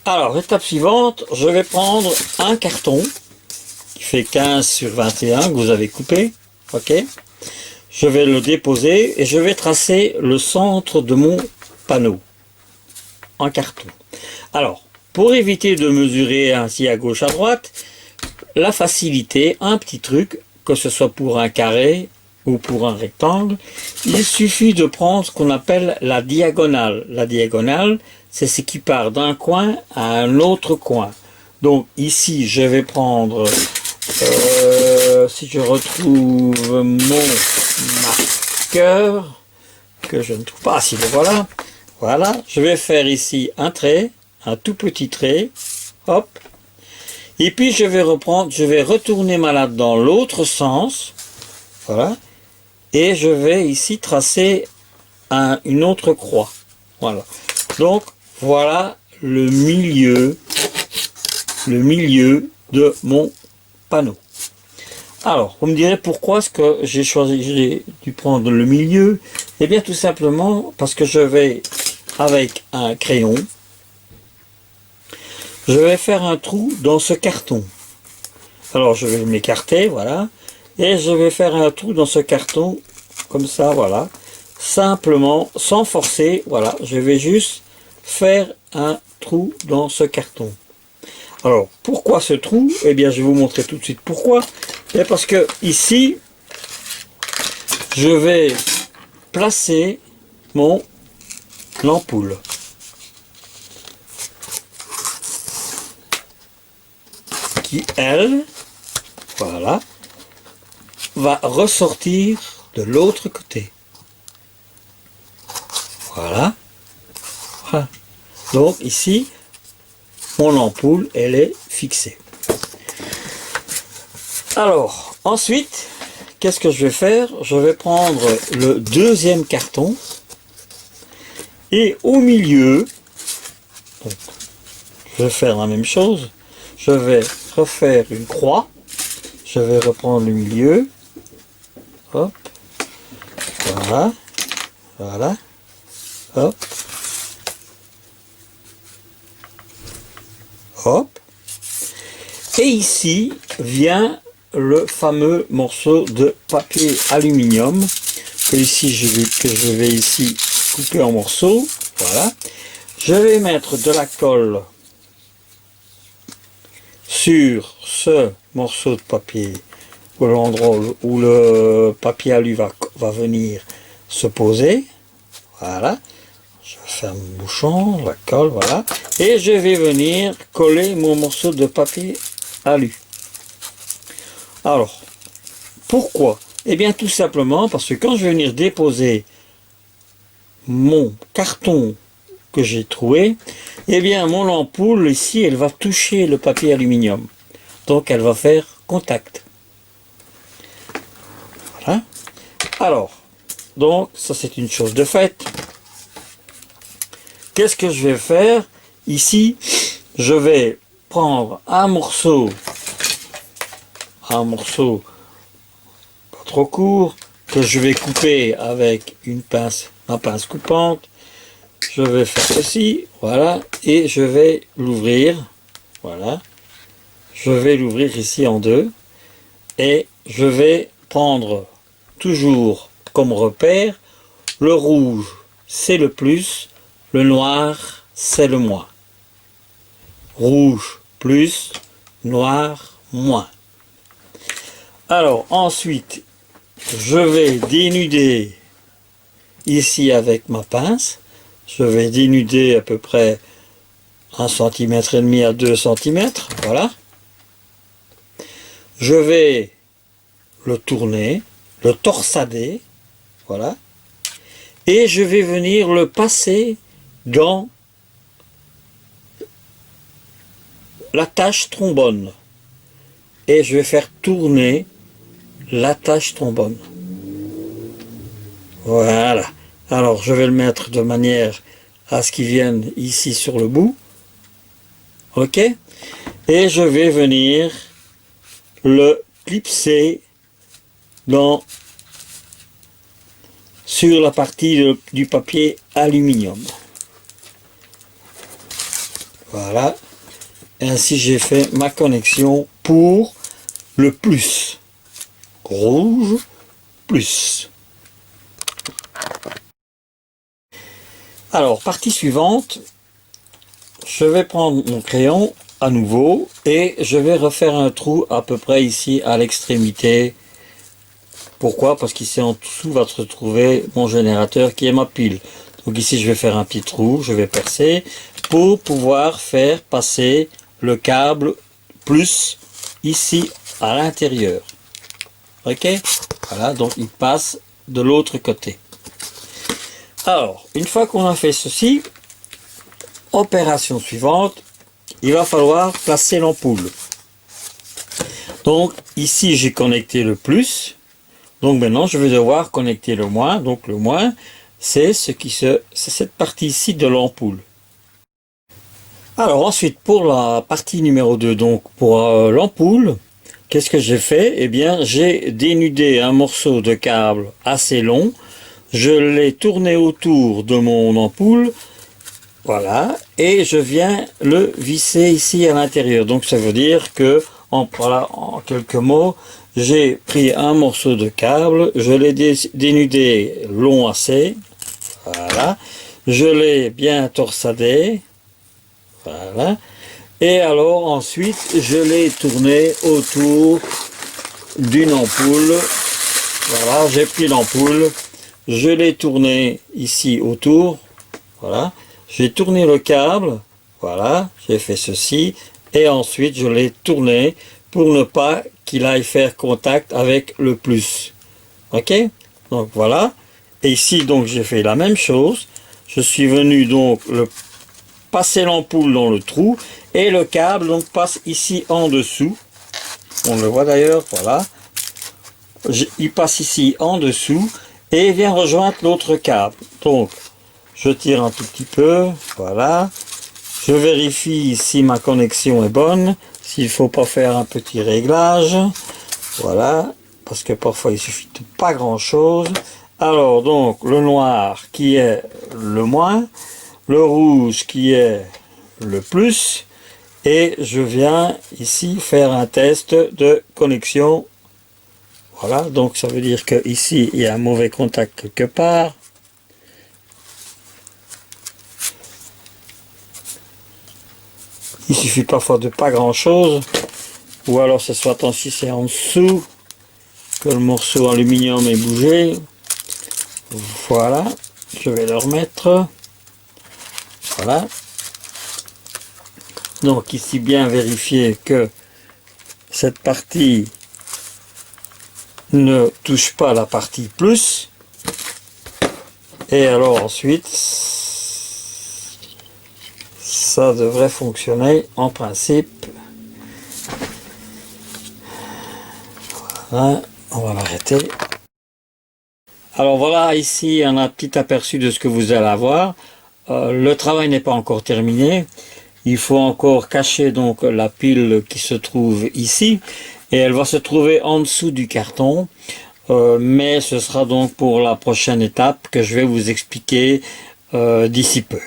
Alors, étape suivante, je vais prendre un carton qui fait 15 sur 21 que vous avez coupé. Ok. Je vais le déposer et je vais tracer le centre de mon panneau en carton. Alors, pour éviter de mesurer ainsi à gauche à droite, la facilité, un petit truc, que ce soit pour un carré ou pour un rectangle, il suffit de prendre ce qu'on appelle la diagonale. La diagonale, c'est ce qui part d'un coin à un autre coin. Donc ici, je vais prendre, si je retrouve mon marqueur, que je ne trouve pas, si le voilà, voilà, je vais faire ici un trait, un tout petit trait, hop, et puis je vais reprendre, je vais retourner ma latte dans l'autre sens, voilà, et je vais ici tracer une autre croix, voilà. Donc voilà le milieu de mon panneau. Alors, vous me direz pourquoi est-ce que j'ai dû prendre le milieu? Eh bien tout simplement parce que je vais, avec un crayon, je vais faire un trou dans ce carton. Alors je vais m'écarter, voilà, et je vais faire un trou dans ce carton, comme ça, voilà, simplement, sans forcer, voilà, je vais juste faire un trou dans ce carton. Alors, pourquoi ce trou? Eh bien, je vais vous montrer tout de suite pourquoi. Et parce que ici, je vais placer mon ampoule. Qui, elle, voilà, va ressortir de l'autre côté. Voilà. Voilà. Donc ici, mon ampoule, elle est fixée. Alors, ensuite, qu'est-ce que je vais faire? Je vais prendre le deuxième carton et au milieu, donc, je vais faire la même chose. Je vais refaire une croix. Je vais reprendre le milieu. Hop. Voilà. Voilà. Hop. Hop. Et ici vient le fameux morceau de papier aluminium que ici que je vais ici couper en morceaux. Voilà. Je vais mettre de la colle sur ce morceau de papier, ou l'endroit où le papier alu va venir se poser. Voilà. Je ferme le bouchon, la colle, voilà. Et je vais venir coller mon morceau de papier alu. Alors, pourquoi? Eh bien, tout simplement parce que quand je vais venir déposer mon carton que j'ai trouvé, eh bien, mon ampoule, ici, elle va toucher le papier aluminium. Donc, elle va faire contact. Voilà. Alors, donc, ça, c'est une chose de faite. Qu'est-ce que je vais faire? Ici, je vais prendre un morceau pas trop court, que je vais couper avec ma pince coupante. Je vais faire ceci, voilà, et je vais l'ouvrir, voilà. Je vais l'ouvrir ici en deux, et je vais prendre toujours comme repère, le rouge, c'est le plus, le noir, c'est le moins. Rouge plus, noir moins. Alors ensuite, je vais dénuder ici avec ma pince. Je vais dénuder à peu près 1,5 cm à 2 cm. Voilà. Je vais le tourner, le torsader. Voilà. Et je vais venir le passer dans l'attache trombone. Et je vais faire tourner l'attache trombone. Voilà. Alors je vais le mettre de manière à ce qu'il vienne ici sur le bout. Ok. Et je vais venir le clipser sur la partie du papier aluminium. Voilà. Ainsi j'ai fait ma connexion pour le plus. Rouge, plus. Alors, partie suivante, je vais prendre mon crayon à nouveau et je vais refaire un trou à peu près ici à l'extrémité. Pourquoi? Parce qu'ici en dessous va se retrouver mon générateur qui est ma pile. Donc ici je vais faire un petit trou, je vais percer pour pouvoir faire passer le câble plus ici à l'intérieur. Ok? Voilà, donc il passe de l'autre côté. Alors, une fois qu'on a fait ceci, opération suivante, il va falloir placer l'ampoule. Donc ici j'ai connecté le plus, donc maintenant je vais devoir connecter le moins. Donc le moins, c'est cette partie ici de l'ampoule. Alors ensuite pour la partie numéro 2, donc pour l'ampoule, qu'est-ce que j'ai fait? Eh bien j'ai dénudé un morceau de câble assez long, je l'ai tourné autour de mon ampoule. Voilà, et je viens le visser ici à l'intérieur. Donc ça veut dire que, voilà, en quelques mots, j'ai pris un morceau de câble, je l'ai dénudé long assez, voilà, je l'ai bien torsadé, voilà, et alors ensuite je l'ai tourné autour d'une ampoule. Voilà, j'ai pris l'ampoule, je l'ai tourné ici autour, voilà. J'ai tourné le câble, voilà, j'ai fait ceci, et ensuite je l'ai tourné pour ne pas qu'il aille faire contact avec le plus. Ok? Donc voilà. Et ici donc j'ai fait la même chose. Je suis venu donc passer l'ampoule dans le trou, et le câble donc passe ici en dessous. On le voit d'ailleurs, voilà. Il passe ici en dessous, et vient rejoindre l'autre câble. Donc, je tire un tout petit peu, voilà. Je vérifie si ma connexion est bonne, s'il ne faut pas faire un petit réglage, voilà, parce que parfois il suffit de pas grand chose. Alors donc le noir qui est le moins, le rouge qui est le plus, et je viens ici faire un test de connexion. Voilà, donc ça veut dire que ici il y a un mauvais contact quelque part. Il suffit parfois de pas grand chose, ou alors ce soit si c'est en dessous que le morceau aluminium est bougé. Voilà, je vais le remettre. Voilà. Donc ici bien vérifier que cette partie ne touche pas la partie plus. Et alors ensuite, ça devrait fonctionner en principe. Voilà, on va l'arrêter. Alors voilà, ici on a un petit aperçu de ce que vous allez avoir. Le travail n'est pas encore terminé. Il faut encore cacher donc la pile qui se trouve ici, et elle va se trouver en dessous du carton. Mais ce sera donc pour la prochaine étape que je vais vous expliquer d'ici peu.